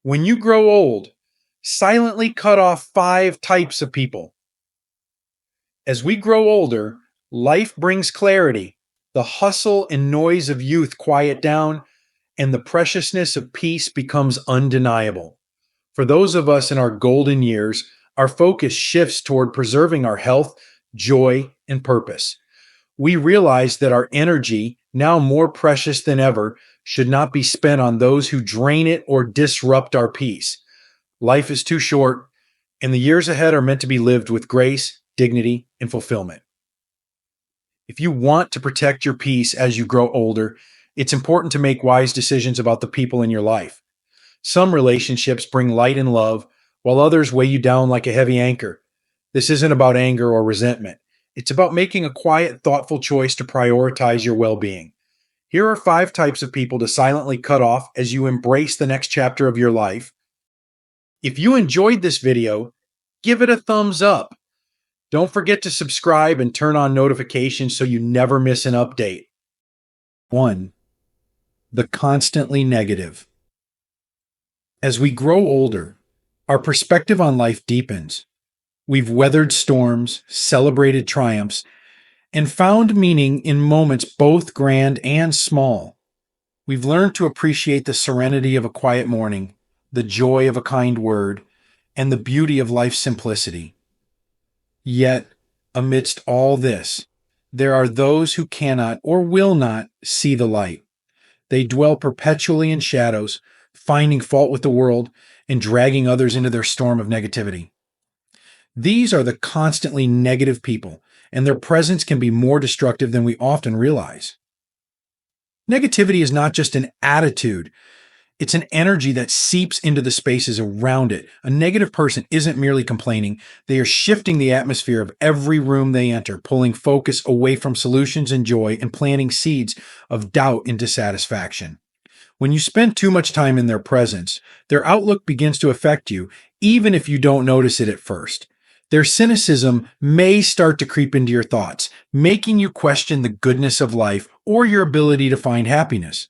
When you grow old, silently cut off 5 types of people. As we grow older, life brings clarity. The hustle and noise of youth quiet down, and the preciousness of peace becomes undeniable. For those of us in our golden years, our focus shifts toward preserving our health, joy, and purpose. We realize that our energy, now more precious than ever, should not be spent on those who drain it or disrupt our peace. Life is too short, and the years ahead are meant to be lived with grace, dignity, and fulfillment. If you want to protect your peace as you grow older, it's important to make wise decisions about the people in your life. Some relationships bring light and love, while others weigh you down like a heavy anchor. This isn't about anger or resentment. It's about making a quiet, thoughtful choice to prioritize your well-being. Here are 5 types of people to silently cut off as you embrace the next chapter of your life. If you enjoyed this video, give it a thumbs up. Don't forget to subscribe and turn on notifications so you never miss an update. 1. The constantly negative. As we grow older, our perspective on life deepens. We've weathered storms, celebrated triumphs, and found meaning in moments both grand and small. We've learned to appreciate the serenity of a quiet morning, the joy of a kind word, and the beauty of life's simplicity. Yet, amidst all this, there are those who cannot or will not see the light. They dwell perpetually in shadows, finding fault with the world and dragging others into their storm of negativity. These are the constantly negative people, and their presence can be more destructive than we often realize. Negativity is not just an attitude, it's an energy that seeps into the spaces around it. A negative person isn't merely complaining, they are shifting the atmosphere of every room they enter, pulling focus away from solutions and joy and planting seeds of doubt and dissatisfaction. When you spend too much time in their presence, their outlook begins to affect you, even if you don't notice it at first. Their cynicism may start to creep into your thoughts, making you question the goodness of life or your ability to find happiness.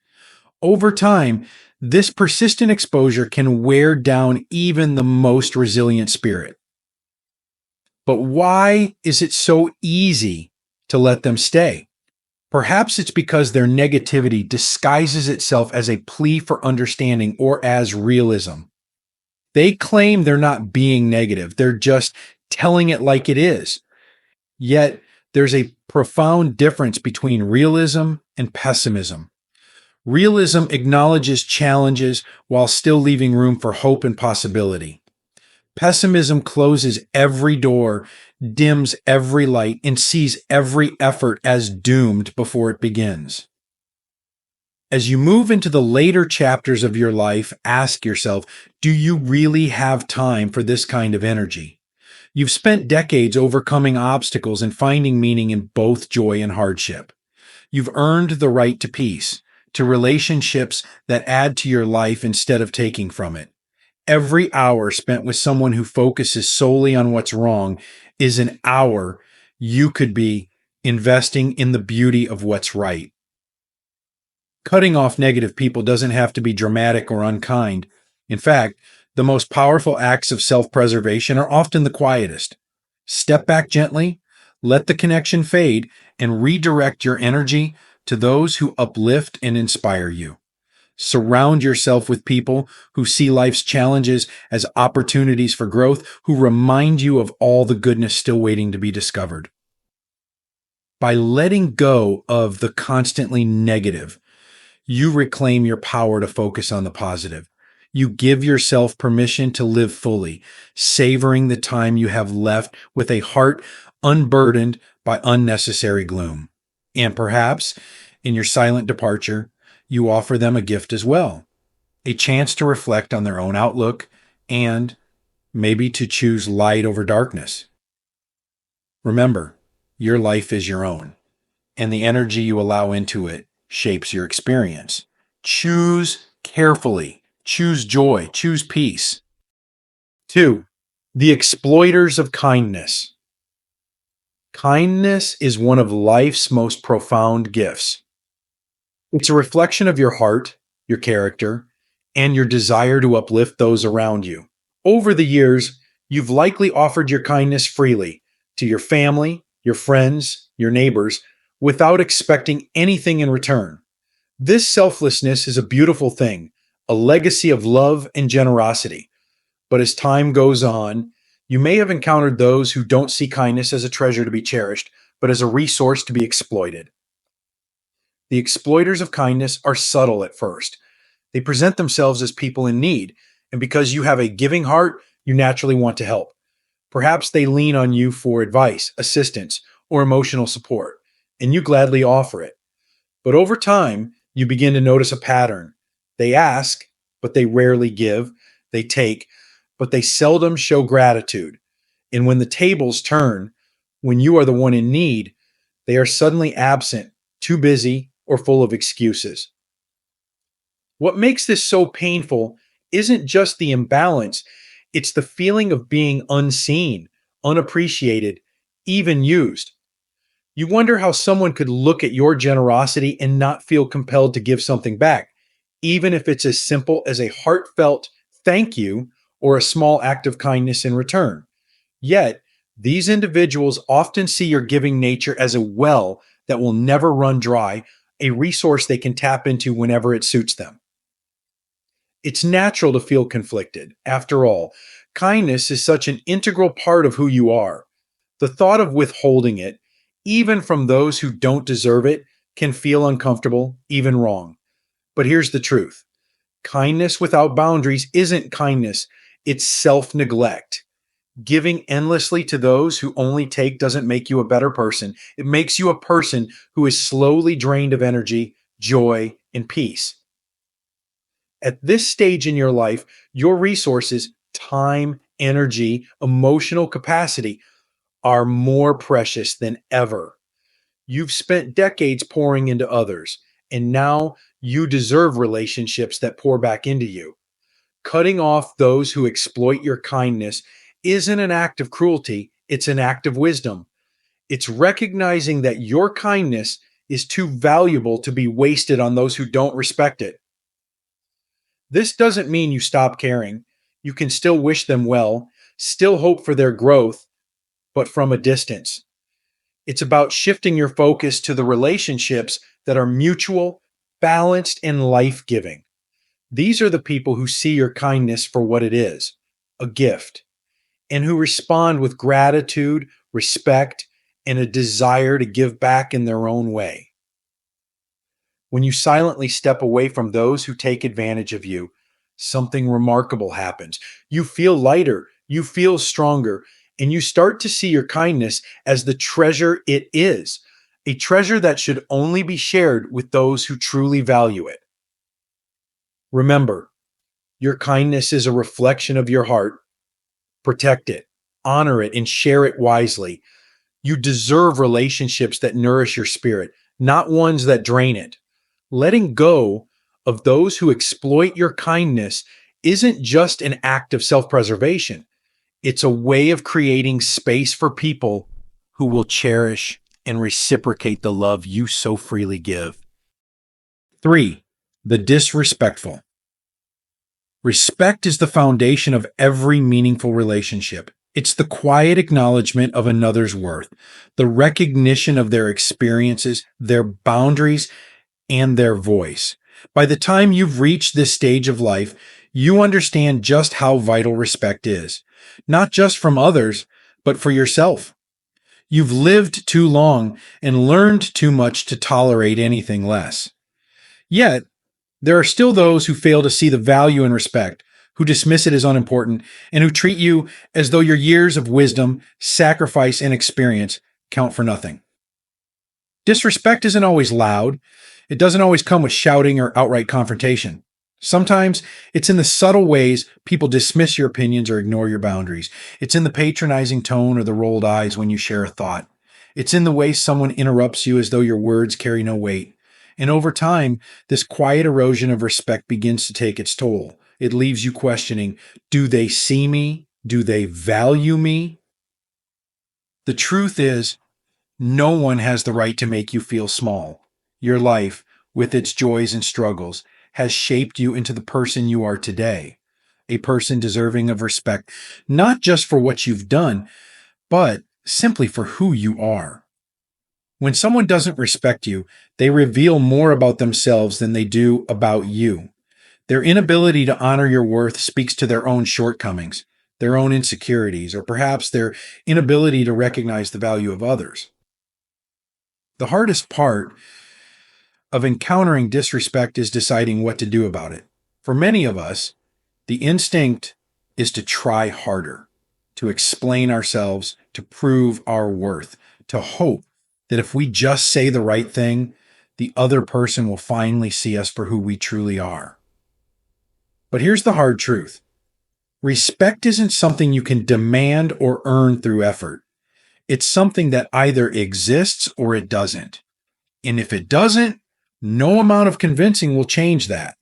Over time, this persistent exposure can wear down even the most resilient spirit. But why is it so easy to let them stay? Perhaps it's because their negativity disguises itself as a plea for understanding or as realism. They claim they're not being negative, they're just telling it like it is. Yet, there's a profound difference between realism and pessimism. Realism acknowledges challenges while still leaving room for hope and possibility. Pessimism closes every door, dims every light, and sees every effort as doomed before it begins. As you move into the later chapters of your life, ask yourself, do you really have time for this kind of energy? You've spent decades overcoming obstacles and finding meaning in both joy and hardship. You've earned the right to peace, to relationships that add to your life instead of taking from it. Every hour spent with someone who focuses solely on what's wrong is an hour you could be investing in the beauty of what's right. Cutting off negative people doesn't have to be dramatic or unkind. In fact, the most powerful acts of self-preservation are often the quietest. Step back gently, let the connection fade, and redirect your energy to those who uplift and inspire you. Surround yourself with people who see life's challenges as opportunities for growth, who remind you of all the goodness still waiting to be discovered. By letting go of the constantly negative, you reclaim your power to focus on the positive. You give yourself permission to live fully, savoring the time you have left with a heart unburdened by unnecessary gloom. And perhaps, in your silent departure, you offer them a gift as well, a chance to reflect on their own outlook and maybe to choose light over darkness. Remember, your life is your own, and the energy you allow into it shapes your experience. Choose carefully. Choose joy. Choose peace. 2. The exploiters of kindness. Kindness is one of life's most profound gifts. It's a reflection of your heart, your character, and your desire to uplift those around you. Over the years, you've likely offered your kindness freely to your family, your friends, your neighbors, without expecting anything in return. This selflessness is a beautiful thing, a legacy of love and generosity. But as time goes on, you may have encountered those who don't see kindness as a treasure to be cherished, but as a resource to be exploited. The exploiters of kindness are subtle at first. They present themselves as people in need, and because you have a giving heart, you naturally want to help. Perhaps they lean on you for advice, assistance, or emotional support, and you gladly offer it. But over time, you begin to notice a pattern. They ask, but they rarely give. They take, but they seldom show gratitude. And when the tables turn, when you are the one in need, they are suddenly absent, too busy, or full of excuses. What makes this so painful isn't just the imbalance, it's the feeling of being unseen, unappreciated, even used. You wonder how someone could look at your generosity and not feel compelled to give something back, even if it's as simple as a heartfelt thank you or a small act of kindness in return. Yet, these individuals often see your giving nature as a well that will never run dry, a resource they can tap into whenever it suits them. It's natural to feel conflicted. After all, kindness is such an integral part of who you are. The thought of withholding it, even from those who don't deserve it, can feel uncomfortable, even wrong. But here's the truth: kindness without boundaries isn't kindness, it's self neglect. Giving endlessly to those who only take doesn't make you a better person. It makes you a person who is slowly drained of energy, joy, and peace. At this stage in your life, your resources, time, energy, emotional capacity are more precious than ever. You've spent decades pouring into others, and now you deserve relationships that pour back into you. Cutting off those who exploit your kindness isn't an act of cruelty, it's an act of wisdom. It's recognizing that your kindness is too valuable to be wasted on those who don't respect it. This doesn't mean you stop caring. You can still wish them well, still hope for their growth, but from a distance. It's about shifting your focus to the relationships that are mutual, balanced, and life giving. These are the people who see your kindness for what it is, a gift, and who respond with gratitude, respect, and a desire to give back in their own way. When you silently step away from those who take advantage of you, something remarkable happens. You feel lighter, you feel stronger, and you start to see your kindness as the treasure it is, a treasure that should only be shared with those who truly value it. Remember, your kindness is a reflection of your heart. Protect it, honor it, and share it wisely. You deserve relationships that nourish your spirit, not ones that drain it. Letting go of those who exploit your kindness isn't just an act of self preservation, it's a way of creating space for people who will cherish and reciprocate the love you so freely give. 3. The disrespectful. Respect is the foundation of every meaningful relationship. It's the quiet acknowledgement of another's worth, the recognition of their experiences, their boundaries, and their voice. By the time you've reached this stage of life, you understand just how vital respect is, not just from others, but for yourself. You've lived too long and learned too much to tolerate anything less. Yet, there are still those who fail to see the value in respect, who dismiss it as unimportant, and who treat you as though your years of wisdom, sacrifice, and experience count for nothing. Disrespect isn't always loud. It doesn't always come with shouting or outright confrontation. Sometimes it's in the subtle ways people dismiss your opinions or ignore your boundaries. It's in the patronizing tone or the rolled eyes when you share a thought. It's in the way someone interrupts you as though your words carry no weight. And over time, this quiet erosion of respect begins to take its toll. It leaves you questioning, do they see me? Do they value me? The truth is, no one has the right to make you feel small. Your life, with its joys and struggles, has shaped you into the person you are today, a person deserving of respect, not just for what you've done, but simply for who you are. When someone doesn't respect you, they reveal more about themselves than they do about you. Their inability to honor your worth speaks to their own shortcomings, their own insecurities, or perhaps their inability to recognize the value of others. The hardest part of encountering disrespect is deciding what to do about it. For many of us, the instinct is to try harder, to explain ourselves, to prove our worth, to hope that if we just say the right thing, the other person will finally see us for who we truly are. But here's the hard truth. Respect isn't something you can demand or earn through effort. It's something that either exists or it doesn't. And if it doesn't, no amount of convincing will change that.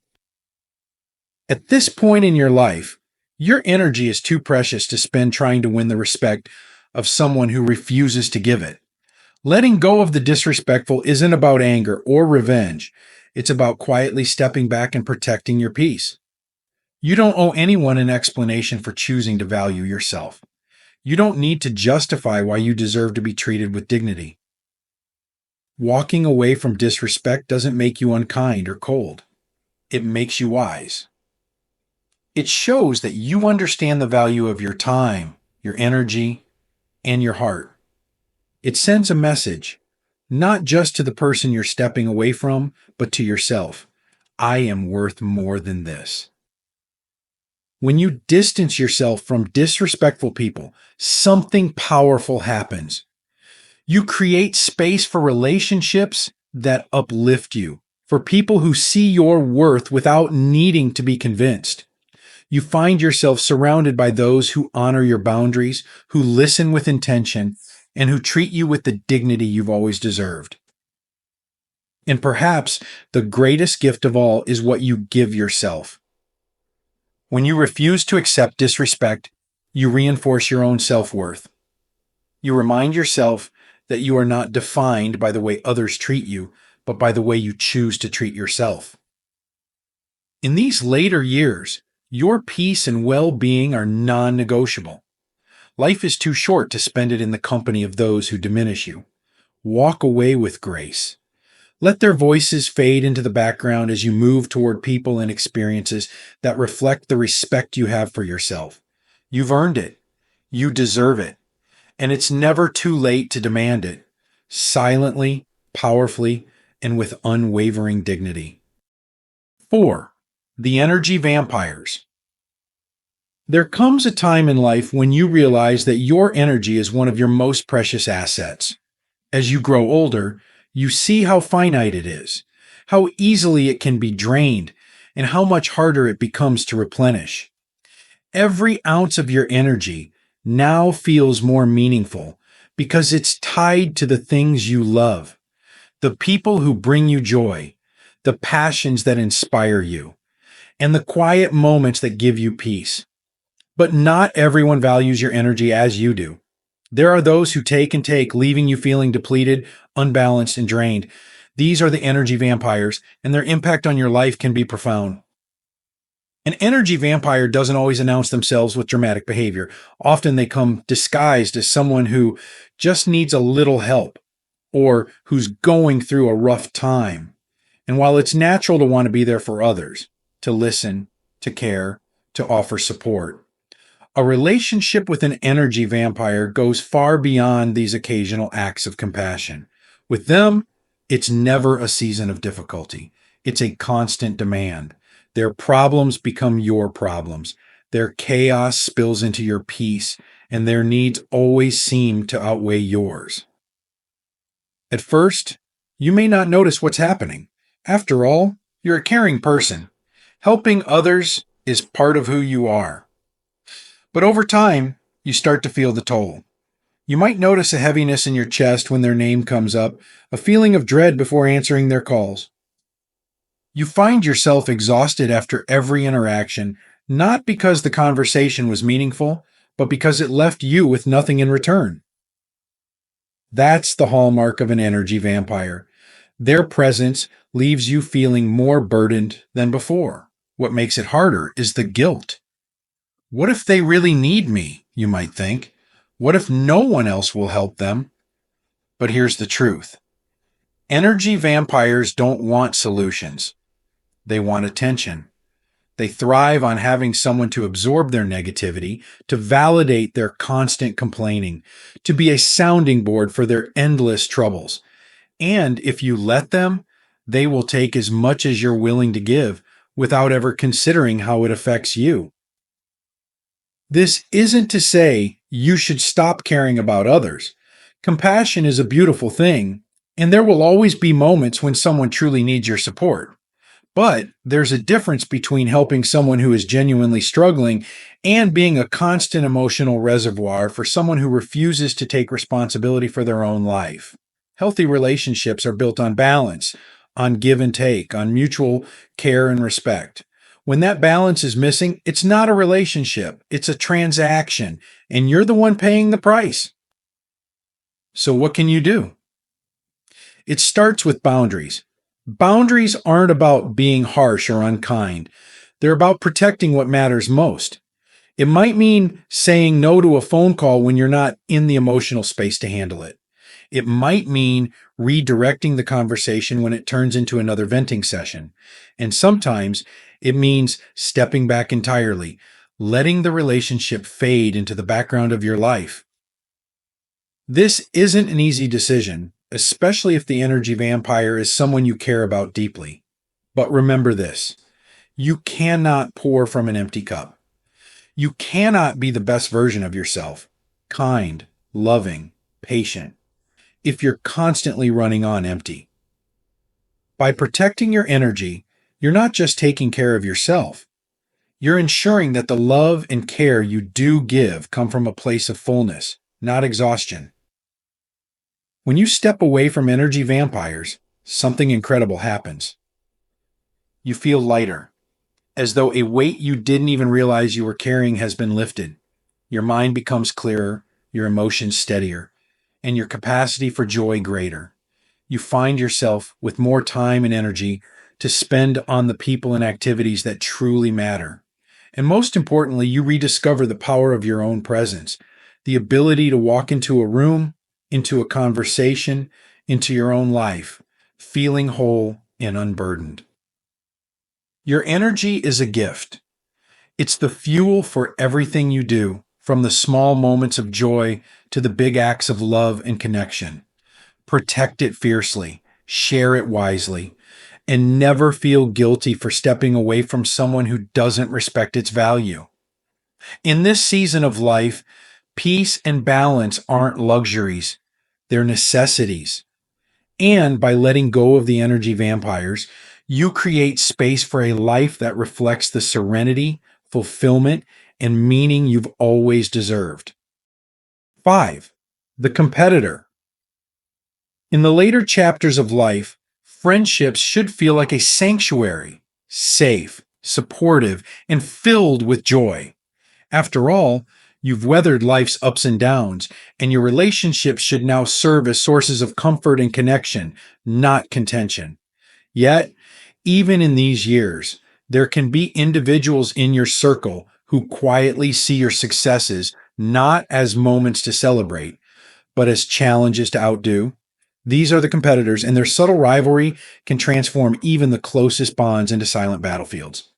At this point in your life, your energy is too precious to spend trying to win the respect of someone who refuses to give it. Letting go of the disrespectful isn't about anger or revenge. It's about quietly stepping back and protecting your peace. You don't owe anyone an explanation for choosing to value yourself. You don't need to justify why you deserve to be treated with dignity. Walking away from disrespect doesn't make you unkind or cold. It makes you wise. It shows that you understand the value of your time, your energy, and your heart. It sends a message, not just to the person you're stepping away from, but to yourself. I am worth more than this. When you distance yourself from disrespectful people, something powerful happens. You create space for relationships that uplift you, for people who see your worth without needing to be convinced. You find yourself surrounded by those who honor your boundaries, who listen with intention, and who treat you with the dignity you've always deserved. And perhaps the greatest gift of all is what you give yourself. When you refuse to accept disrespect, you reinforce your own self-worth. You remind yourself that you are not defined by the way others treat you, but by the way you choose to treat yourself. In these later years, your peace and well-being are non-negotiable. Life is too short to spend it in the company of those who diminish you. Walk away with grace. Let their voices fade into the background as you move toward people and experiences that reflect the respect you have for yourself. You've earned it. You deserve it. And it's never too late to demand it, silently, powerfully, and with unwavering dignity. 4. The energy vampires. There comes a time in life when you realize that your energy is one of your most precious assets. As you grow older, you see how finite it is, how easily it can be drained, and how much harder it becomes to replenish. Every ounce of your energy now feels more meaningful because it's tied to the things you love, the people who bring you joy, the passions that inspire you, and the quiet moments that give you peace. But not everyone values your energy as you do. There are those who take and take, leaving you feeling depleted, unbalanced, and drained. These are the energy vampires, and their impact on your life can be profound. An energy vampire doesn't always announce themselves with dramatic behavior. Often they come disguised as someone who just needs a little help or who's going through a rough time. And while it's natural to want to be there for others, to listen, to care, to offer support, a relationship with an energy vampire goes far beyond these occasional acts of compassion. With them, it's never a season of difficulty. It's a constant demand. Their problems become your problems. Their chaos spills into your peace, and their needs always seem to outweigh yours. At first, you may not notice what's happening. After all, you're a caring person. Helping others is part of who you are. But over time, you start to feel the toll. You might notice a heaviness in your chest when their name comes up, a feeling of dread before answering their calls. You find yourself exhausted after every interaction, not because the conversation was meaningful, but because it left you with nothing in return. That's the hallmark of an energy vampire. Their presence leaves you feeling more burdened than before. What makes it harder is the guilt. What if they really need me, you might think? What if no one else will help them? But here's the truth. Energy vampires don't want solutions. They want attention. They thrive on having someone to absorb their negativity, to validate their constant complaining, to be a sounding board for their endless troubles. And if you let them, they will take as much as you're willing to give without ever considering how it affects you. This isn't to say you should stop caring about others. Compassion is a beautiful thing, and there will always be moments when someone truly needs your support. But there's a difference between helping someone who is genuinely struggling and being a constant emotional reservoir for someone who refuses to take responsibility for their own life. Healthy relationships are built on balance, on give and take, on mutual care and respect. When that balance is missing, it's not a relationship, it's a transaction, and you're the one paying the price. So what can you do? It starts with boundaries. Boundaries aren't about being harsh or unkind. They're about protecting what matters most. It might mean saying no to a phone call when you're not in the emotional space to handle it. It might mean redirecting the conversation when it turns into another venting session. And sometimes it means stepping back entirely, letting the relationship fade into the background of your life. This isn't an easy decision, especially if the energy vampire is someone you care about deeply. But remember this, you cannot pour from an empty cup. You cannot be the best version of yourself, kind, loving, patient, if you're constantly running on empty. By protecting your energy, you're not just taking care of yourself. You're ensuring that the love and care you do give come from a place of fullness, not exhaustion. When you step away from energy vampires, something incredible happens. You feel lighter, as though a weight you didn't even realize you were carrying has been lifted. Your mind becomes clearer, your emotions steadier, and your capacity for joy greater. You find yourself with more time and energy to spend on the people and activities that truly matter. And most importantly, you rediscover the power of your own presence, the ability to walk into a room, into a conversation, into your own life, feeling whole and unburdened. Your energy is a gift. It's the fuel for everything you do, from the small moments of joy to the big acts of love and connection. Protect it fiercely, share it wisely, and never feel guilty for stepping away from someone who doesn't respect its value. In this season of life, peace and balance aren't luxuries, they're necessities. And by letting go of the energy vampires, you create space for a life that reflects the serenity, fulfillment, and meaning you've always deserved. 5. The competitor. In the later chapters of life, friendships should feel like a sanctuary, safe, supportive, and filled with joy. After all, you've weathered life's ups and downs, and your relationships should now serve as sources of comfort and connection, not contention. Yet, even in these years, there can be individuals in your circle who quietly see your successes not as moments to celebrate, but as challenges to outdo. These are the competitors, and their subtle rivalry can transform even the closest bonds into silent battlefields.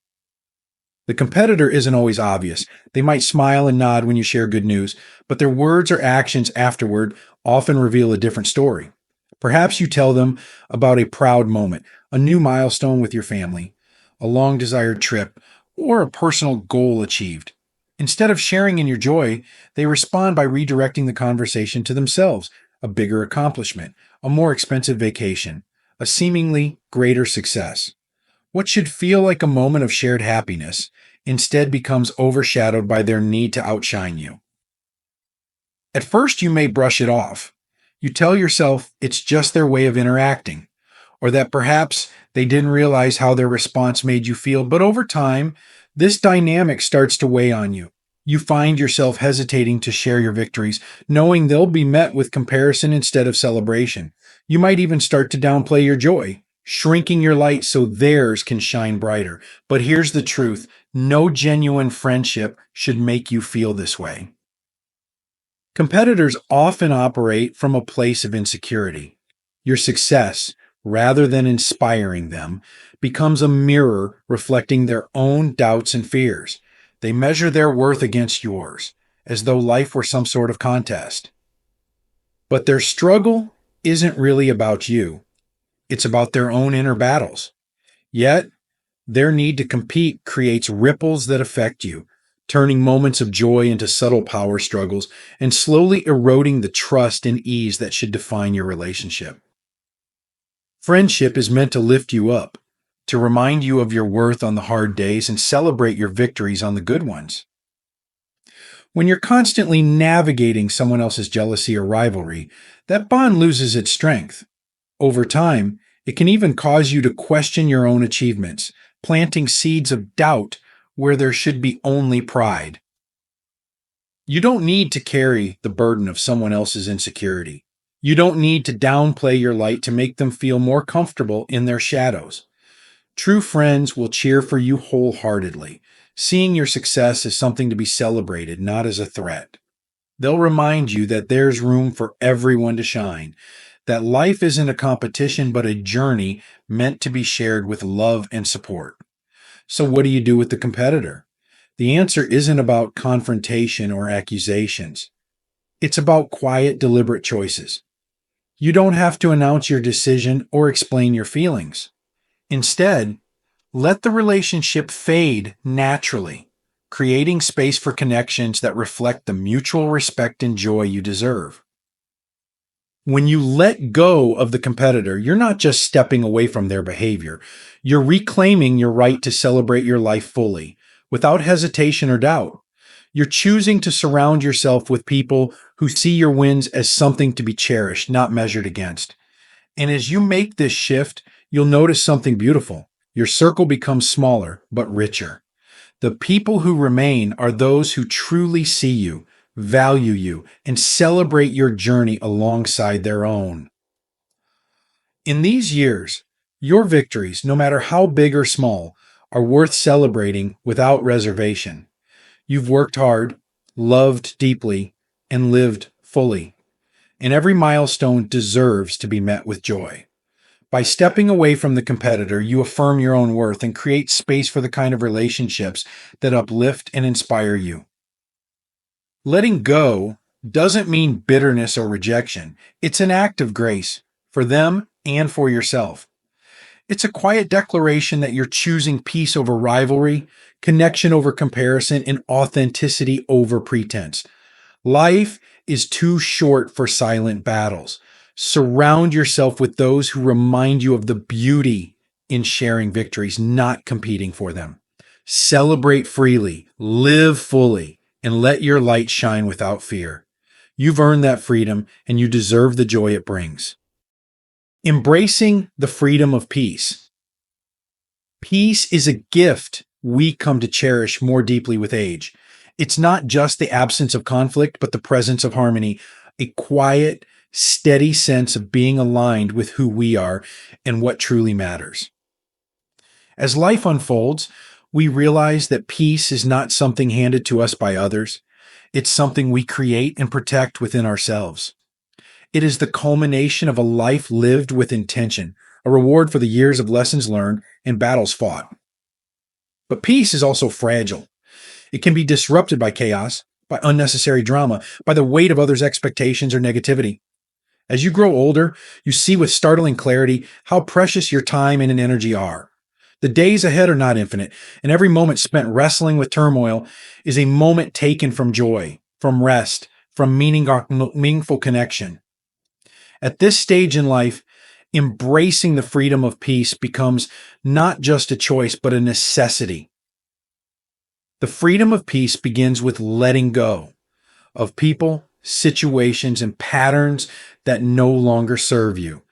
The competitor isn't always obvious. They might smile and nod when you share good news, but their words or actions afterward often reveal a different story. Perhaps you tell them about a proud moment, a new milestone with your family, a long-desired trip, or a personal goal achieved. Instead of sharing in your joy, they respond by redirecting the conversation to themselves, a bigger accomplishment, a more expensive vacation, a seemingly greater success. What should feel like a moment of shared happiness instead becomes overshadowed by their need to outshine you. At first, you may brush it off. You tell yourself it's just their way of interacting, or that perhaps they didn't realize how their response made you feel, but over time, this dynamic starts to weigh on you. You find yourself hesitating to share your victories, knowing they'll be met with comparison instead of celebration. You might even start to downplay your joy, shrinking your light so theirs can shine brighter. But here's the truth: no genuine friendship should make you feel this way. Competitors often operate from a place of insecurity. Your success, rather than inspiring them, becomes a mirror reflecting their own doubts and fears. They measure their worth against yours, as though life were some sort of contest. But their struggle isn't really about you, it's about their own inner battles. Yet, their need to compete creates ripples that affect you, turning moments of joy into subtle power struggles and slowly eroding the trust and ease that should define your relationship. Friendship is meant to lift you up, to remind you of your worth on the hard days and celebrate your victories on the good ones. When you're constantly navigating someone else's jealousy or rivalry, that bond loses its strength. Over time, it can even cause you to question your own achievements, planting seeds of doubt where there should be only pride. You don't need to carry the burden of someone else's insecurity. You don't need to downplay your light to make them feel more comfortable in their shadows. True friends will cheer for you wholeheartedly, seeing your success as something to be celebrated, not as a threat. They'll remind you that there's room for everyone to shine, that life isn't a competition but a journey meant to be shared with love and support. So what do you do with the competitor? The answer isn't about confrontation or accusations. It's about quiet, deliberate choices. You don't have to announce your decision or explain your feelings. Instead, let the relationship fade naturally, creating space for connections that reflect the mutual respect and joy you deserve. When you let go of the competitor, you're not just stepping away from their behavior. You're reclaiming your right to celebrate your life fully, without hesitation or doubt. You're choosing to surround yourself with people who see your wins as something to be cherished, not measured against. And as you make this shift, you'll notice something beautiful. Your circle becomes smaller, but richer. The people who remain are those who truly see you, value you, and celebrate your journey alongside their own. In these years, your victories, no matter how big or small, are worth celebrating without reservation. You've worked hard, loved deeply, and lived fully, and every milestone deserves to be met with joy. By stepping away from the competitor, you affirm your own worth and create space for the kind of relationships that uplift and inspire you. Letting go doesn't mean bitterness or rejection. It's an act of grace for them and for yourself. It's a quiet declaration that you're choosing peace over rivalry, connection over comparison, and authenticity over pretense. Life is too short for silent battles. Surround yourself with those who remind you of the beauty in sharing victories, not competing for them. Celebrate freely, live fully, and let your light shine without fear. You've earned that freedom, and you deserve the joy it brings. Embracing the freedom of peace. Peace is a gift we come to cherish more deeply with age. It's not just the absence of conflict, but the presence of harmony, a quiet, steady sense of being aligned with who we are and what truly matters. As life unfolds, we realize that peace is not something handed to us by others. It's something we create and protect within ourselves. It is the culmination of a life lived with intention, a reward for the years of lessons learned and battles fought. But peace is also fragile. It can be disrupted by chaos, by unnecessary drama, by the weight of others' expectations or negativity. As you grow older, you see with startling clarity how precious your time and energy are. The days ahead are not infinite, and every moment spent wrestling with turmoil is a moment taken from joy, from rest, from meaningful connection. At this stage in life, embracing the freedom of peace becomes not just a choice, but a necessity. The freedom of peace begins with letting go of people, situations, and patterns that no longer serve you.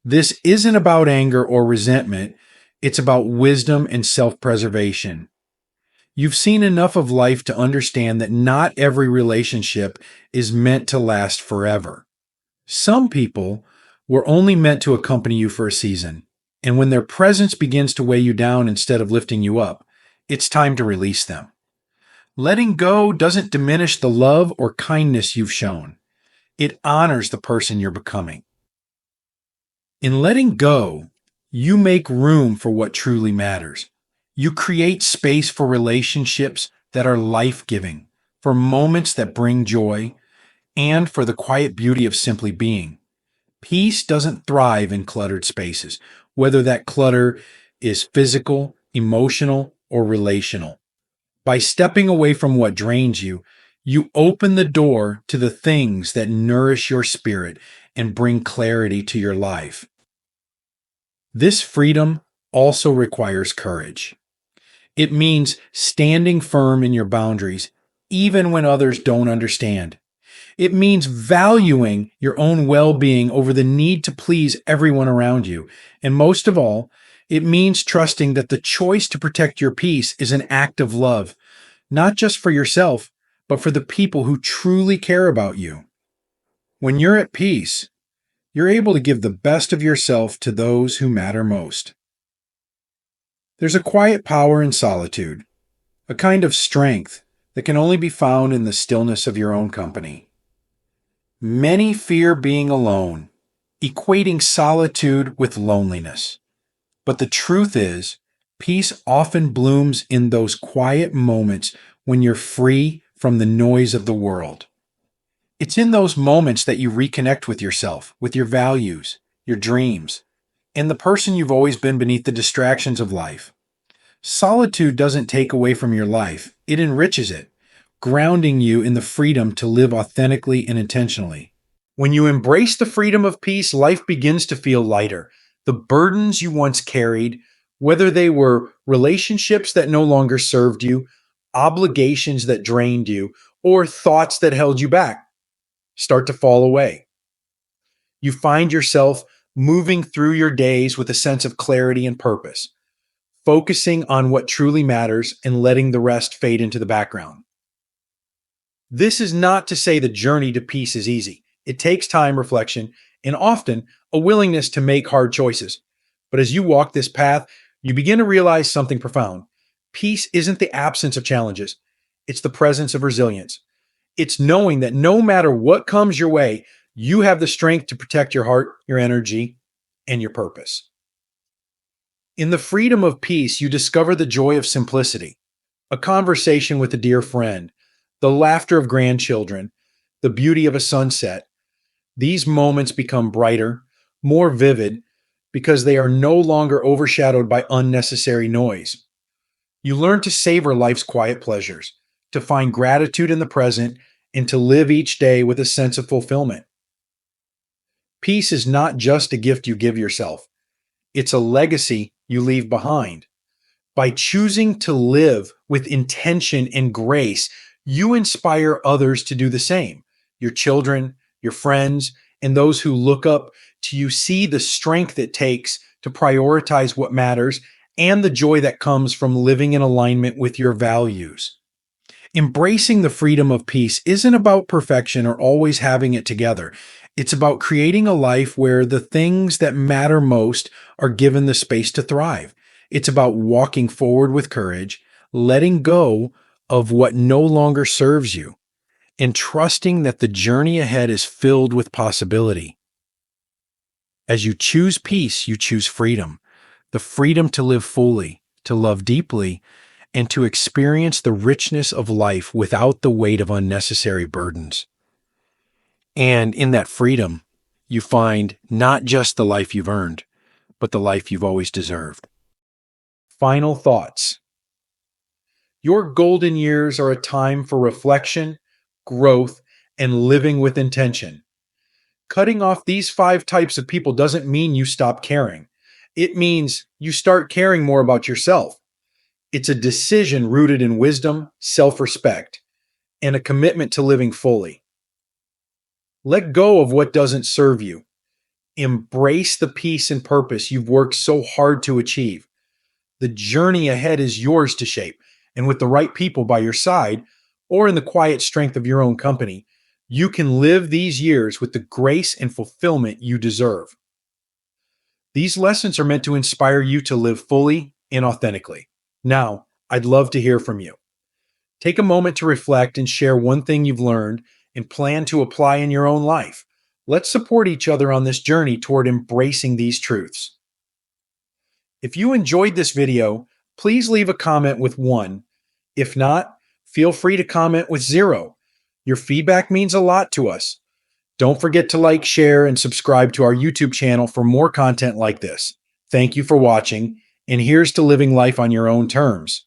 This isn't about anger or resentment. It's about wisdom and self-preservation. You've seen enough of life to understand that not every relationship is meant to last forever. Some people were only meant to accompany you for a season, And when their presence begins to weigh you down instead of lifting you up, it's time to release them. Letting go doesn't diminish the love or kindness you've shown. It honors the person you're becoming. In letting go, you make room for what truly matters. You create space for relationships that are life-giving, for moments that bring joy, and for the quiet beauty of simply being. Peace doesn't thrive in cluttered spaces, whether that clutter is physical, emotional, or relational. By stepping away from what drains you, you open the door to the things that nourish your spirit and bring clarity to your life. This freedom also requires courage. It means standing firm in your boundaries, even when others don't understand. It means valuing your own well-being over the need to please everyone around you. And most of all, it means trusting that the choice to protect your peace is an act of love, not just for yourself, but for the people who truly care about you. When you're at peace, you're able to give the best of yourself to those who matter most. There's a quiet power in solitude, a kind of strength that can only be found in the stillness of your own company. Many fear being alone, equating solitude with loneliness. But the truth is, peace often blooms in those quiet moments when you're free from the noise of the world. It's in those moments that you reconnect with yourself, with your values, your dreams, and the person you've always been beneath the distractions of life. Solitude doesn't take away from your life, it enriches it, grounding you in the freedom to live authentically and intentionally. When you embrace the freedom of peace, life begins to feel lighter. The burdens you once carried, whether they were relationships that no longer served you, obligations that drained you, or thoughts that held you back, start to fall away. You find yourself moving through your days with a sense of clarity and purpose, focusing on what truly matters and letting the rest fade into the background. This is not to say the journey to peace is easy. It takes time, reflection, and often a willingness to make hard choices. But as you walk this path, you begin to realize something profound. Peace isn't the absence of challenges, it's the presence of resilience. It's knowing that no matter what comes your way, you have the strength to protect your heart, your energy, and your purpose. In the freedom of peace, you discover the joy of simplicity, a conversation with a dear friend, the laughter of grandchildren, the beauty of a sunset. These moments become brighter, more vivid, because they are no longer overshadowed by unnecessary noise. You learn to savor life's quiet pleasures, to find gratitude in the present, and to live each day with a sense of fulfillment. Peace is not just a gift you give yourself, it's a legacy you leave behind. By choosing to live with intention and grace, you inspire others to do the same. Your children, your friends, and those who look up to you see the strength it takes to prioritize what matters and the joy that comes from living in alignment with your values. Embracing the freedom of peace isn't about perfection or always having it together. It's about creating a life where the things that matter most are given the space to thrive. It's about walking forward with courage, letting go of what no longer serves you, and trusting that the journey ahead is filled with possibility. As you choose peace, you choose freedom, the freedom to live fully, to love deeply, and to experience the richness of life without the weight of unnecessary burdens. And in that freedom, you find not just the life you've earned, but the life you've always deserved. Final thoughts. Your golden years are a time for reflection, growth, and living with intention. Cutting off these 5 types of people doesn't mean you stop caring. It means you start caring more about yourself. It's a decision rooted in wisdom, self-respect, and a commitment to living fully. Let go of what doesn't serve you. Embrace the peace and purpose you've worked so hard to achieve. The journey ahead is yours to shape, and with the right people by your side, or in the quiet strength of your own company, you can live these years with the grace and fulfillment you deserve. These lessons are meant to inspire you to live fully and authentically. Now, I'd love to hear from you. Take a moment to reflect and share one thing you've learned and plan to apply in your own life. Let's support each other on this journey toward embracing these truths. If you enjoyed this video, please leave a comment with 1. If not, feel free to comment with 0. Your feedback means a lot to us. Don't forget to like, share, and subscribe to our YouTube channel for more content like this. Thank you for watching, and here's to living life on your own terms.